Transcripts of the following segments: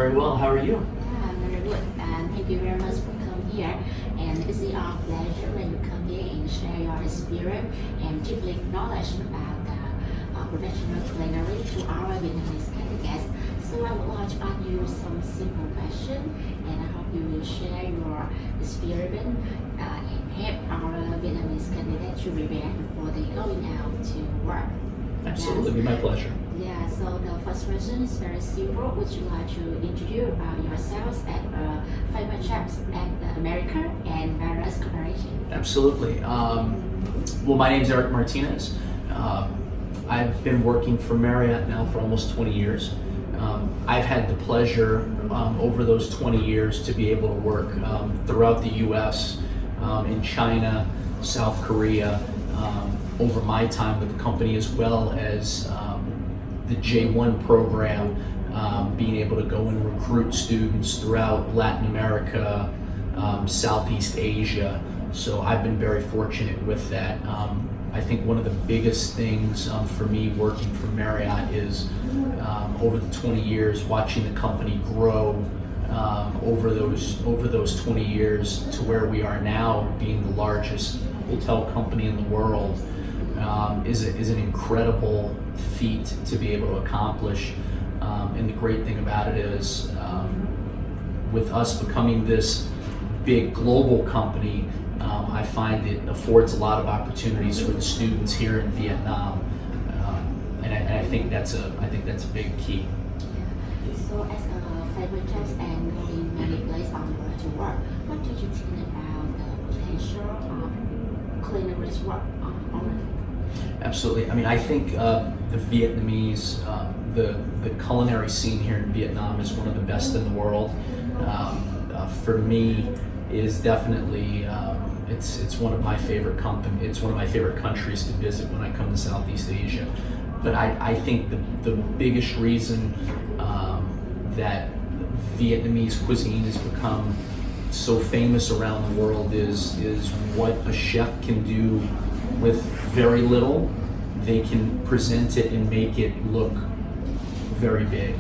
very well. How are you? Yeah, I'm very good. And thank you very much for coming here. And it's our pleasure when you come here and share your experience and deeply knowledge about professional culinary to our Vietnamese candidates. So I would like to ask you some simple questions, and I hope you will share your experience and help our Vietnamese candidates to prepare before they going out to work. Absolutely, it'd be my pleasure. Yeah, so the first question is very simple. Would you like to introduce about yourselves at famous chefs at America and various corporations? Absolutely. Well, my name is Eric Martinez. I've been working for Marriott now for almost 20 years. I've had the pleasure over those 20 years to be able to work throughout the U.S., in China, South Korea, over my time with the company, as well as the J1 program, being able to go and recruit students throughout Latin America, Southeast Asia. So I've been very fortunate with that. I think one of the biggest things for me working for Marriott is over the 20 years, watching the company grow over those 20 years to where we are now, being the largest hotel company in the world, is an incredible feat to be able to accomplish. And the great thing about it is, with us becoming this big global company, I find it affords a lot of opportunities for the students here in Vietnam, and I think that's a big key. So as a favorite chef and going many places on the way to work, what did you think about the potential of culinary work on? Absolutely. I mean, I think the Vietnamese, the culinary scene here in Vietnam is one of the best in the world. For me, it is definitely it's one of my favorite It's one of my favorite countries to visit when I come to Southeast Asia. But I think the biggest reason that Vietnamese cuisine has become so famous around the world is what a chef can do with very little. They can present it and make it look very big.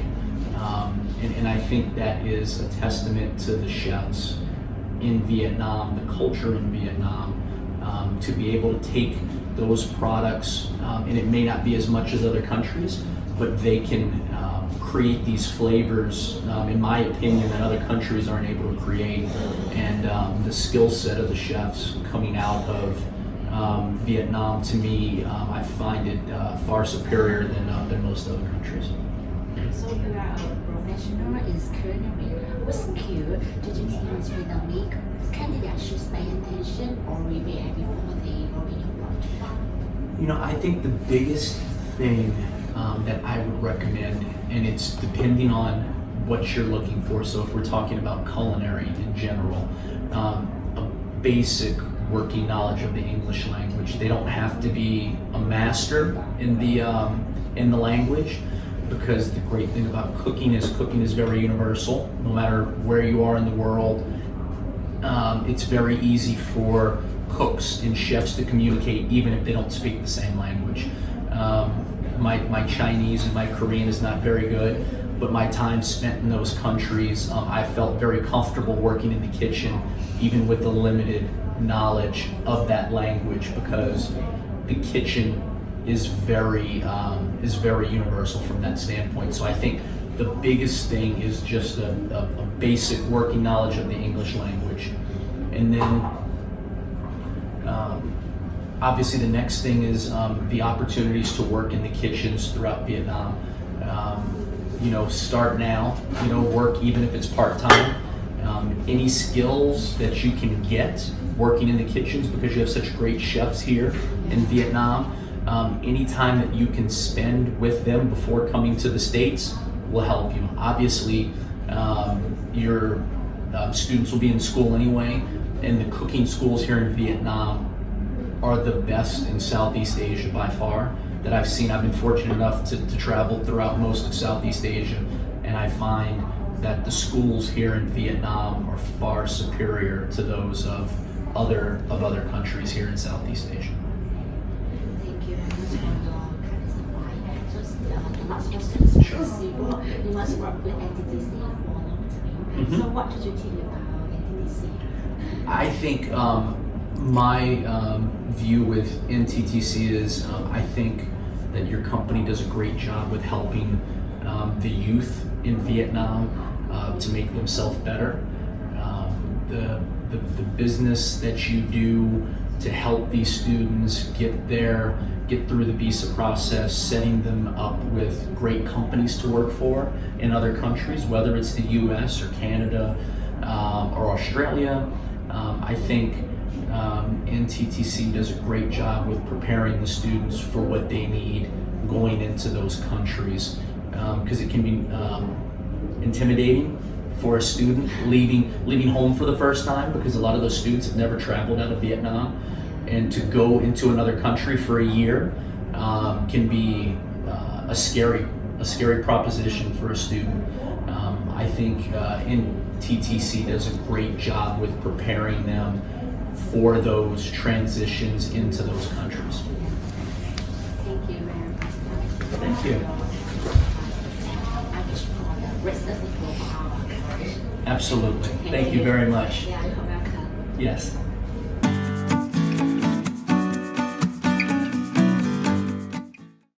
And I think that is a testament to the chefs in Vietnam, the culture in Vietnam, to be able to take those products, and it may not be as much as other countries, but they can create these flavors, in my opinion, that other countries aren't able to create. And the skill set of the chefs coming out of Vietnam, to me, I find it far superior than most other countries. So you are a professional in culinary. What skill did you think Vietnamese candidates should pay attention or prepare before they go in work? You know, I think the biggest thing that I would recommend, and it's depending on what you're looking for. So if we're talking about culinary in general, a basic working knowledge of the English language. They don't have to be a master in the language, because the great thing about cooking is very universal. No matter where you are in the world, it's very easy for cooks and chefs to communicate even if they don't speak the same language. My Chinese and my Korean is not very good, but my time spent in those countries, I felt very comfortable working in the kitchen, even with the limited knowledge of that language, because the kitchen is very universal from that standpoint. So I think the biggest thing is just a basic working knowledge of the English language. And then obviously the next thing is the opportunities to work in the kitchens throughout Vietnam. Start now, work even if it's part-time. Any skills that you can get working in the kitchens, because you have such great chefs here in Vietnam, any time that you can spend with them before coming to the States will help you. Obviously, your students will be in school anyway, and the cooking schools here in Vietnam are the best in Southeast Asia by far that I've seen. I've been fortunate enough to travel throughout most of Southeast Asia, and I find that the schools here in Vietnam are far superior to those of other countries here in Southeast Asia. Thank you very much for your clarifying. Just the last question is simple. You must work with NTTC for Mhm. So what did you think about NTTC? I think my view with NTTC is I think that your company does a great job with helping the youth in Vietnam to make themselves better. The business that you do to help these students get through the visa process, setting them up with great companies to work for in other countries, whether it's the US or Canada or Australia. I think NTTC does a great job with preparing the students for what they need going into those countries, because it can be intimidating for a student leaving home for the first time, because a lot of those students have never traveled out of Vietnam, and to go into another country for a year can be a scary proposition for a student. I think NTTC does a great job with preparing them for those transitions into those countries. Thank you very much. Thank you. Absolutely. Thank you very much. Yeah, you're welcome. Yes.